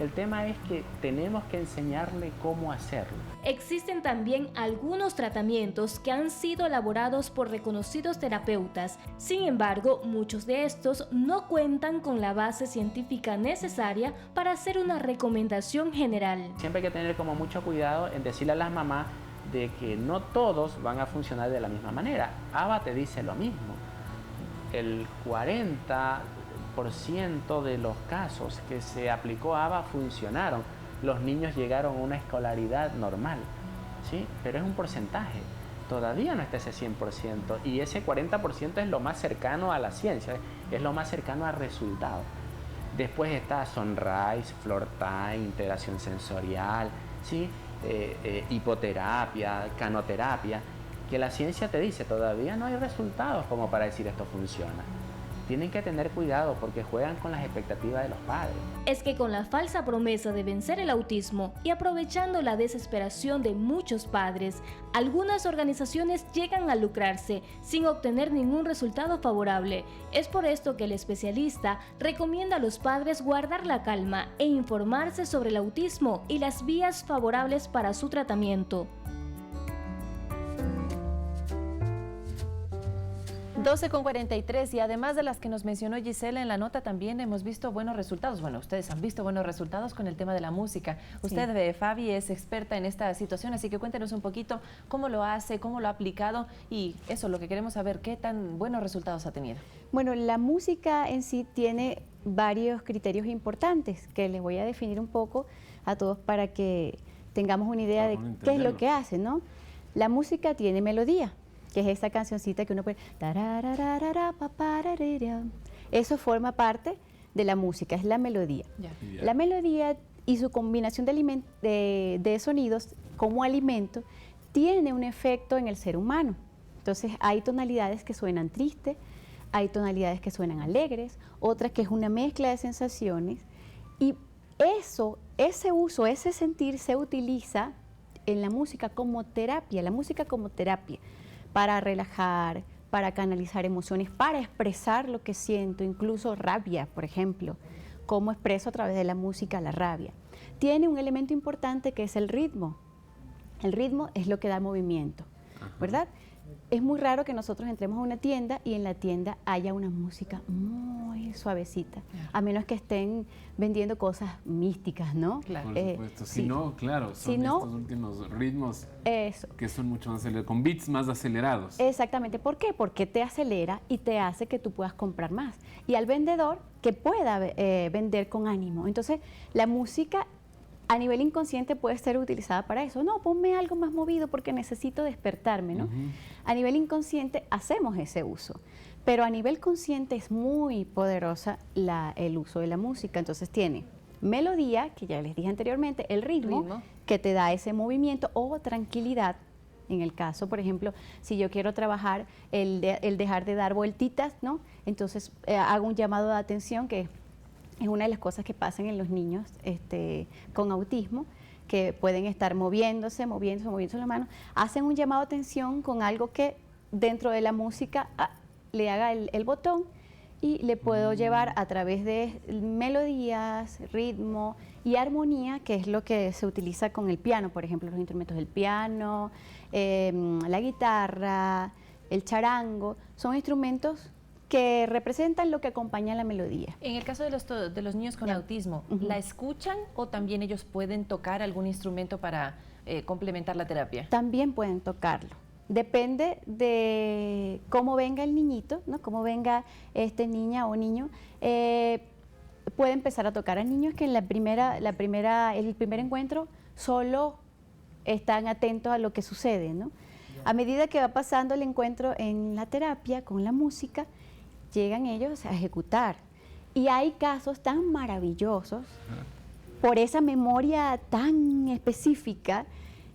El tema es que tenemos que enseñarle cómo hacerlo. Existen también algunos tratamientos que han sido elaborados por reconocidos terapeutas. Sin embargo, muchos de estos no cuentan con la base científica necesaria para hacer una recomendación general. Siempre hay que tener como mucho cuidado en decirle a las mamás de que no todos van a funcionar de la misma manera. ABA te dice lo mismo. El 40% de los casos que se aplicó ABA funcionaron. Los niños llegaron a una escolaridad normal, ¿sí? Pero es un porcentaje. Todavía no está ese 100%. Y ese 40% es lo más cercano a la ciencia, es lo más cercano al resultado. Después está Sunrise, Floor Time, integración sensorial, ¿sí? Hipoterapia, canoterapia, que la ciencia te dice todavía no hay resultados como para decir esto funciona. Tienen que tener cuidado porque juegan con las expectativas de los padres. Es que con la falsa promesa de vencer el autismo y aprovechando la desesperación de muchos padres, algunas organizaciones llegan a lucrarse sin obtener ningún resultado favorable. Es por esto que el especialista recomienda a los padres guardar la calma e informarse sobre el autismo y las vías favorables para su tratamiento. 12:43 y además de las que nos mencionó Gisela en la nota, también hemos visto buenos resultados. Bueno, ustedes han visto buenos resultados con el tema de la música. Usted, Fabi, es experta en esta situación, así que cuéntenos un poquito cómo lo hace, cómo lo ha aplicado y eso, lo que queremos saber, qué tan buenos resultados ha tenido. Bueno, la música en sí tiene varios criterios importantes que les voy a definir un poco a todos para que tengamos una idea de qué es lo que hace, ¿no? La música tiene melodía, que es esa cancioncita que uno puede... Eso forma parte de la música, es la melodía. La melodía y su combinación de sonidos como alimento tiene un efecto en el ser humano. Entonces hay tonalidades que suenan tristes, hay tonalidades que suenan alegres, otras que es una mezcla de sensaciones y ese uso, ese sentir se utiliza en la música como terapia, para relajar, para canalizar emociones, para expresar lo que siento, incluso rabia, por ejemplo, cómo expreso a través de la música la rabia. Tiene un elemento importante que es el ritmo. El ritmo es lo que da movimiento, ¿verdad? Es muy raro que nosotros entremos a una tienda y en la tienda haya una música muy suavecita, a menos que estén vendiendo cosas místicas, ¿no? Claro. Por supuesto, si no, claro, son estos últimos ritmos que son mucho más acelerados, con beats más acelerados. Exactamente, ¿por qué? Porque te acelera y te hace que tú puedas comprar más. Y al vendedor que pueda vender con ánimo. Entonces, la música a nivel inconsciente puede ser utilizada para eso. No, ponme algo más movido porque necesito despertarme, ¿no? A nivel inconsciente hacemos ese uso, pero a nivel consciente es muy poderosa el uso de la música. Entonces tiene melodía, que ya les dije anteriormente, el ritmo. Que te da ese movimiento o tranquilidad. En el caso, por ejemplo, si yo quiero trabajar el dejar de dar vueltitas, ¿no? Entonces hago un llamado de atención que es una de las cosas que pasan en los niños con autismo, que pueden estar moviéndose la mano, hacen un llamado de atención con algo que dentro de la música le haga el botón y le puedo llevar a través de melodías, ritmo y armonía, que es lo que se utiliza con el piano, por ejemplo, los instrumentos del piano, la guitarra, el charango, son instrumentos que representan lo que acompaña la melodía. En el caso de los niños con autismo, ¿la escuchan o también ellos pueden tocar algún instrumento para complementar la terapia? También pueden tocarlo. Depende de cómo venga el niñito, ¿no? Cómo venga niña o niño. Puede empezar a tocar a niños que en el primer encuentro solo están atentos a lo que sucede, ¿no? A medida que va pasando el encuentro en la terapia con la música, llegan ellos a ejecutar. Y hay casos tan maravillosos, por esa memoria tan específica,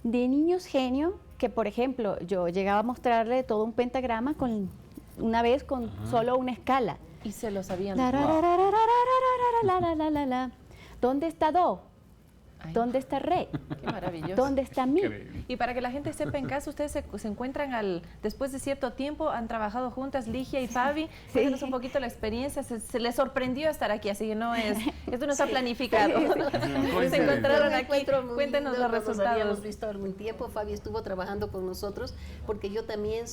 de niños genios que, por ejemplo, yo llegaba a mostrarle todo un pentagrama una vez con solo una escala. Y se lo sabían. ¿Dónde está Do? ¿Dónde está Re? Qué maravilloso. ¿Dónde está Mi? Y para que la gente sepa, en caso ustedes se encuentran después de cierto tiempo, han trabajado juntas, Ligia y Fabi. Cuéntanos un poquito la experiencia. Se les sorprendió estar aquí, así que esto no está planificado. Se encontraron aquí. Cuéntenos los resultados. Nos habíamos visto algún tiempo. Fabi estuvo trabajando con nosotros porque yo también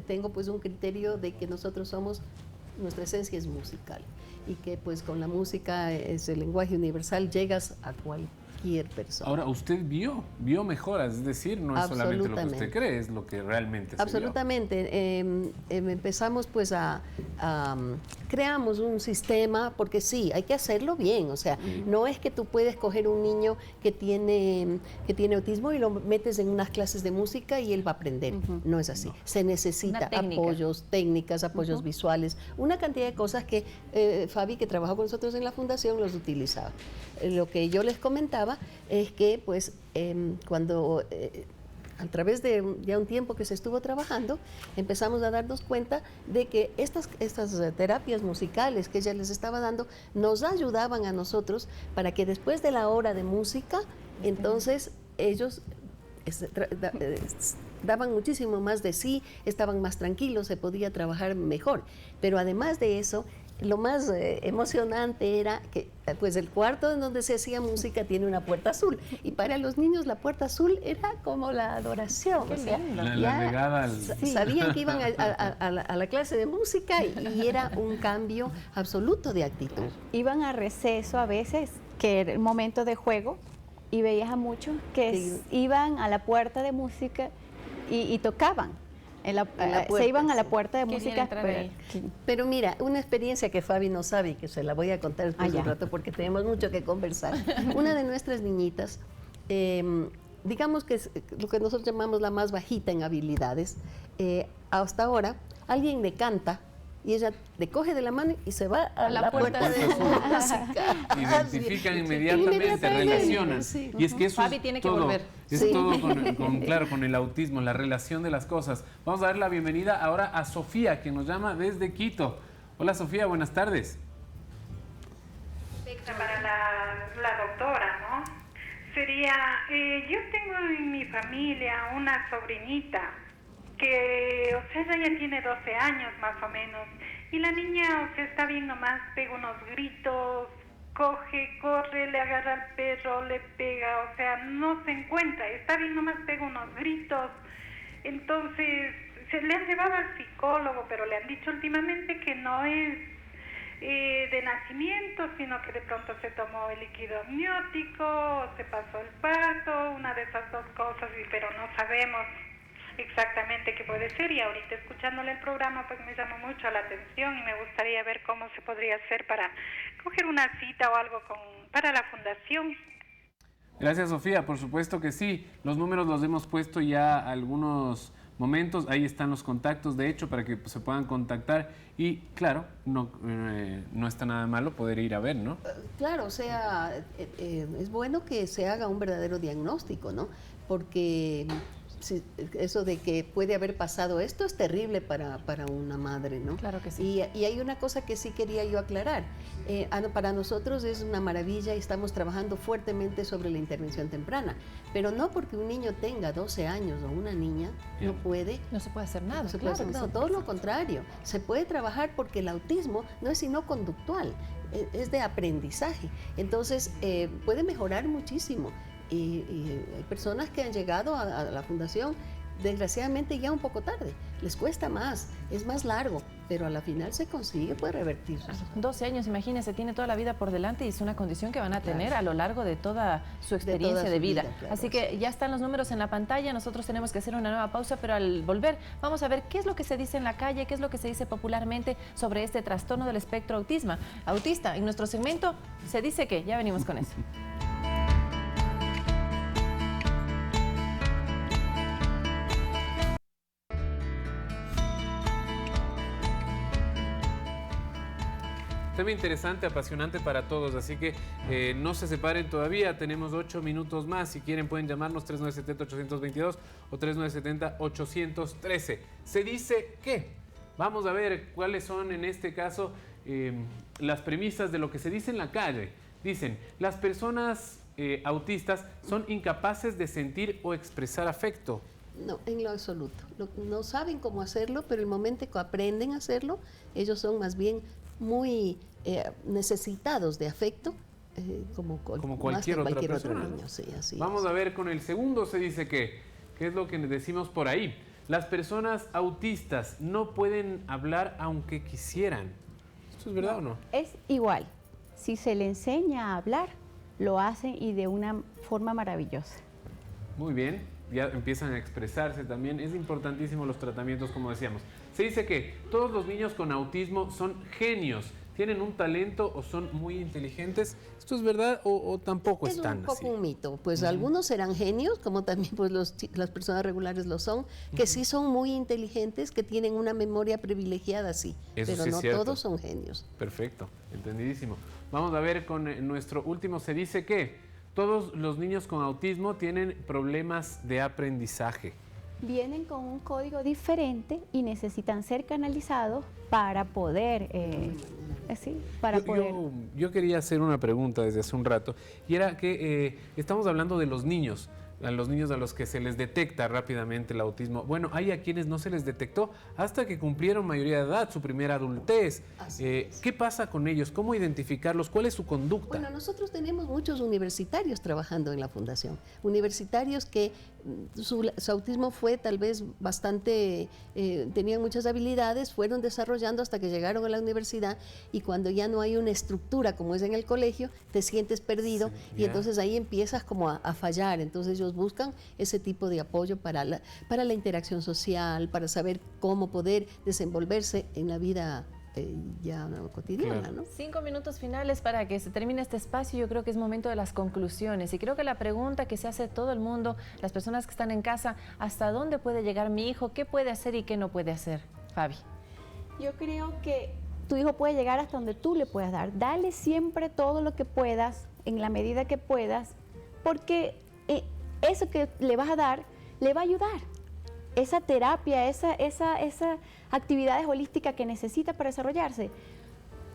tengo pues un criterio de que nuestra esencia es musical y que pues con la música es el lenguaje universal, llegas a cualquier persona. Ahora, usted vio mejoras, es decir, no es solamente lo que usted cree, es lo que realmente se Absolutamente. Empezamos pues creamos un sistema, porque sí, hay que hacerlo bien, o sea, no es que tú puedes coger un niño que tiene autismo y lo metes en unas clases de música y él va a aprender, no es así. Se necesita apoyos, técnicas, apoyos visuales, una cantidad de cosas que Fabi, que trabajó con nosotros en la fundación, los utilizaba. Lo que yo les comentaba es que pues cuando a través de ya un tiempo que se estuvo trabajando, empezamos a darnos cuenta de que estas terapias musicales que ella les estaba dando nos ayudaban a nosotros para que después de la hora de música, entonces ellos daban muchísimo más de sí, estaban más tranquilos, se podía trabajar mejor. Pero además de eso, lo más emocionante era que pues el cuarto en donde se hacía música tiene una puerta azul, y para los niños la puerta azul era como la adoración. Qué o sea, lindo. La llegada al... sabían que iban a la clase de música, y era un cambio absoluto de actitud. Iban a receso a veces, que era el momento de juego, y veías a muchos que iban a la puerta de música y tocaban. Se iban a la puerta de música. Pero mira, una experiencia que Fabi no sabe y que se la voy a contar después de un rato porque tenemos mucho que conversar. Una de nuestras niñitas, digamos que es lo que nosotros llamamos la más bajita en habilidades, hasta ahora alguien le canta y ella le coge de la mano y se va a la puerta de música. Identifican inmediatamente, relacionan. Sí. Y es que eso Fabi es tiene todo, que volver. Es todo claro, con el autismo, la relación de las cosas. Vamos a dar la bienvenida ahora a Sofía, que nos llama desde Quito. Hola Sofía, buenas tardes. Para la doctora, ¿no? Sería, yo tengo en mi familia una sobrinita que, o sea, ella ya tiene 12 años más o menos, y la niña, o sea, está bien nomás, pega unos gritos, coge, corre, le agarra al perro, le pega, o sea, no se encuentra, está bien nomás, pega unos gritos. Entonces, se le han llevado al psicólogo, pero le han dicho últimamente que no es de nacimiento, sino que de pronto se tomó el líquido amniótico, se pasó el parto, una de esas dos cosas, pero no sabemos exactamente qué puede ser, y ahorita escuchándole el programa pues me llamó mucho la atención y me gustaría ver cómo se podría hacer para coger una cita o algo para la fundación. Gracias Sofía, por supuesto que sí, los números los hemos puesto ya algunos momentos, ahí están los contactos de hecho para que se puedan contactar y claro, no está nada malo poder ir a ver, ¿no? Claro, o sea, es bueno que se haga un verdadero diagnóstico, ¿no? Porque sí, eso de que puede haber pasado esto es terrible para una madre, ¿no? Claro que sí. Y hay una cosa que sí quería yo aclarar. Para nosotros es una maravilla y estamos trabajando fuertemente sobre la intervención temprana, pero no porque un niño tenga 12 años o una niña no se puede hacer nada. Todo lo contrario, se puede trabajar porque el autismo no es sino conductual, es de aprendizaje. Entonces puede mejorar muchísimo. Y hay personas que han llegado a la fundación desgraciadamente ya un poco tarde, les cuesta más, es más largo, pero a la final se consigue, puede revertir. 12 años, imagínense, tiene toda la vida por delante y es una condición que van a tener a lo largo de toda su experiencia de vida. Así que ya están los números en la pantalla, nosotros tenemos que hacer una nueva pausa, pero al volver vamos a ver qué es lo que se dice en la calle, qué es lo que se dice popularmente sobre este trastorno del espectro autista. En nuestro segmento se dice que, ya venimos con eso. Tema interesante, apasionante para todos, así que no se separen todavía, tenemos 8 minutos más, si quieren pueden llamarnos 3970-822 o 3970-813. Se dice que, vamos a ver cuáles son en este caso las premisas de lo que se dice en la calle. Dicen, las personas autistas son incapaces de sentir o expresar afecto. No, en lo absoluto, no saben cómo hacerlo, pero el momento que aprenden a hacerlo, ellos son más bien muy necesitados de afecto, como cualquier otra persona. Otro niño, sí, así Vamos a ver con el segundo, se dice que, ¿qué es lo que decimos por ahí? Las personas autistas no pueden hablar aunque quisieran. ¿Esto es verdad o no? Es igual, si se le enseña a hablar, lo hacen y de una forma maravillosa. Muy bien, ya empiezan a expresarse también, es importantísimo los tratamientos como decíamos. Se dice que todos los niños con autismo son genios, tienen un talento o son muy inteligentes. ¿Esto es verdad o tampoco es tan así? Es un poco un mito, pues algunos serán genios, como también pues las personas regulares lo son, que sí son muy inteligentes, que tienen una memoria privilegiada, sí, pero no todos son genios. Perfecto, entendidísimo. Vamos a ver con nuestro último, se dice que todos los niños con autismo tienen problemas de aprendizaje. Vienen con un código diferente y necesitan ser canalizados para poder... Yo quería hacer una pregunta desde hace un rato, y era que estamos hablando de los niños, a los niños a los que se les detecta rápidamente el autismo. Bueno, hay a quienes no se les detectó hasta que cumplieron mayoría de edad, su primera adultez. ¿Qué pasa con ellos? ¿Cómo identificarlos? ¿Cuál es su conducta? Bueno, nosotros tenemos muchos universitarios trabajando en la fundación. Universitarios que su autismo fue tal vez bastante, tenían muchas habilidades, fueron desarrollando hasta que llegaron a la universidad, y cuando ya no hay una estructura como es en el colegio, te sientes perdido, y entonces ahí empiezas como a fallar. Entonces ellos buscan ese tipo de apoyo para la interacción social, para saber cómo poder desenvolverse en la vida ya cotidiana, ¿no? 5 minutos finales para que se termine este espacio. Yo creo que es momento de las conclusiones, y creo que la pregunta que se hace todo el mundo, las personas que están en casa: ¿hasta dónde puede llegar mi hijo? ¿Qué puede hacer y qué no puede hacer? Fabi. Yo creo que tu hijo puede llegar hasta donde tú le puedas dar. Dale siempre todo lo que puedas, en la medida que puedas, porque eso que le vas a dar le va a ayudar. Esa terapia, esa actividades holísticas que necesita para desarrollarse,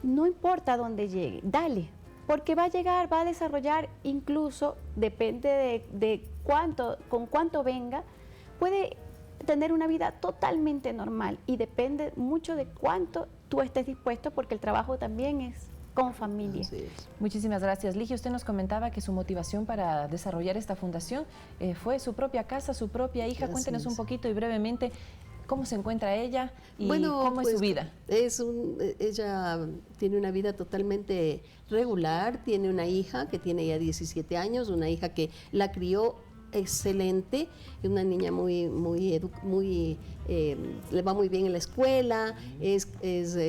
no importa dónde llegue, dale, porque va a llegar, va a desarrollar, incluso depende de con cuánto venga, puede tener una vida totalmente normal, y depende mucho de cuánto tú estés dispuesto, porque el trabajo también es con familia. Muchísimas gracias. Ligia, usted nos comentaba que su motivación para desarrollar esta fundación fue su propia casa, su propia hija. Cuéntenos un poquito y brevemente cómo se encuentra ella y cómo es su vida. Ella tiene una vida totalmente regular, tiene una hija que tiene ya 17 años, una hija que la crió excelente, una niña le va muy bien en la escuela, es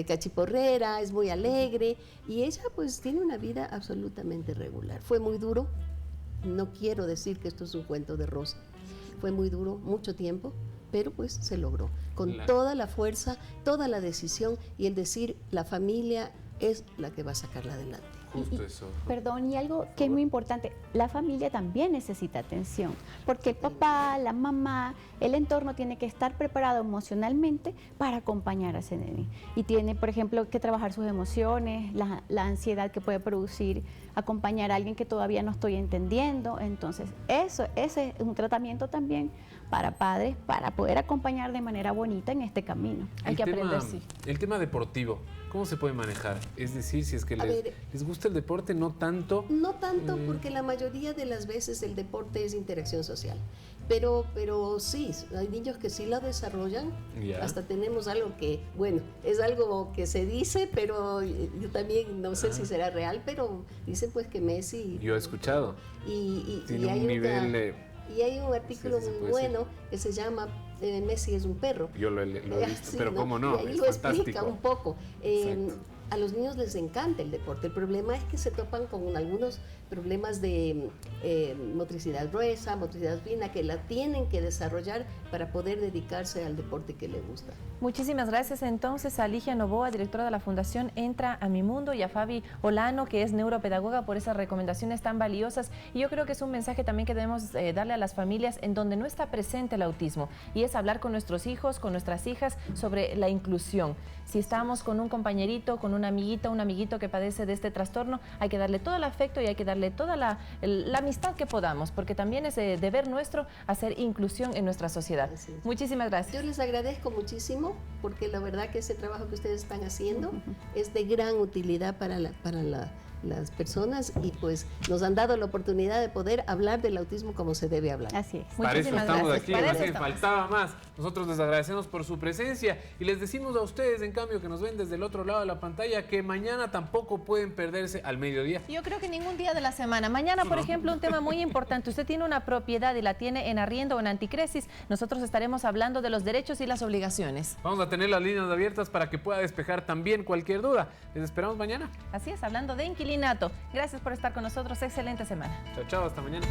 cachiporrera, es muy alegre, y ella pues tiene una vida absolutamente regular. Fue muy duro, no quiero decir que esto es un cuento de rosa, fue muy duro, mucho tiempo, pero pues se logró, con toda la fuerza, toda la decisión, y el decir, la familia es la que va a sacarla adelante. Justo eso. Perdón, y algo que es muy importante, la familia también necesita atención, porque el papá, la mamá, el entorno tiene que estar preparado emocionalmente para acompañar a ese nene. Y tiene, por ejemplo, que trabajar sus emociones, la ansiedad que puede producir, acompañar a alguien que todavía no estoy entendiendo. Entonces, ese es un tratamiento también para padres, para poder acompañar de manera bonita en este camino. Hay que aprender, sí. El tema deportivo, ¿cómo se puede manejar? Es decir, si es que les gusta el deporte, no tanto. No tanto, porque la mayoría de las veces el deporte es interacción social. Pero sí, hay niños que sí lo desarrollan. Hasta tenemos algo que, bueno, es algo que se dice, pero yo también no sé si será real, pero dicen pues que Messi... Yo he escuchado. Tiene un nivel... Y hay un artículo muy bueno que se llama Messi es un perro. Yo lo he visto, sí, pero ¿cómo no? Y ahí lo explica un poco. A los niños les encanta el deporte. El problema es que se topan con algunos problemas de motricidad gruesa, motricidad fina, que la tienen que desarrollar para poder dedicarse al deporte que les gusta. Muchísimas gracias entonces a Ligia Novoa, directora de la Fundación Entra a mi Mundo, y a Fabi Olano, que es neuropedagoga, por esas recomendaciones tan valiosas. Y yo creo que es un mensaje también que debemos darle a las familias en donde no está presente el autismo, y es hablar con nuestros hijos, con nuestras hijas, sobre la inclusión. Si estamos con un compañerito, con una amiguita, un amiguito que padece de este trastorno, hay que darle todo el afecto y hay que darle toda la amistad que podamos, porque también es deber nuestro hacer inclusión en nuestra sociedad. Muchísimas gracias. Yo les agradezco muchísimo, porque la verdad que ese trabajo que ustedes están haciendo es de gran utilidad para las personas, y pues nos han dado la oportunidad de poder hablar del autismo como se debe hablar. Así es. Para eso estamos aquí, faltaba más. Nosotros les agradecemos por su presencia y les decimos a ustedes, en cambio, que nos ven desde el otro lado de la pantalla, que mañana tampoco pueden perderse al mediodía. Yo creo que ningún día de la semana. Mañana, por ejemplo, un tema muy importante. Usted tiene una propiedad y la tiene en arriendo o en anticresis. Nosotros estaremos hablando de los derechos y las obligaciones. Vamos a tener las líneas abiertas para que pueda despejar también cualquier duda. Les esperamos mañana. Así es, hablando de inquilinato. Gracias por estar con nosotros. Excelente semana. Chao, chao. Hasta mañana.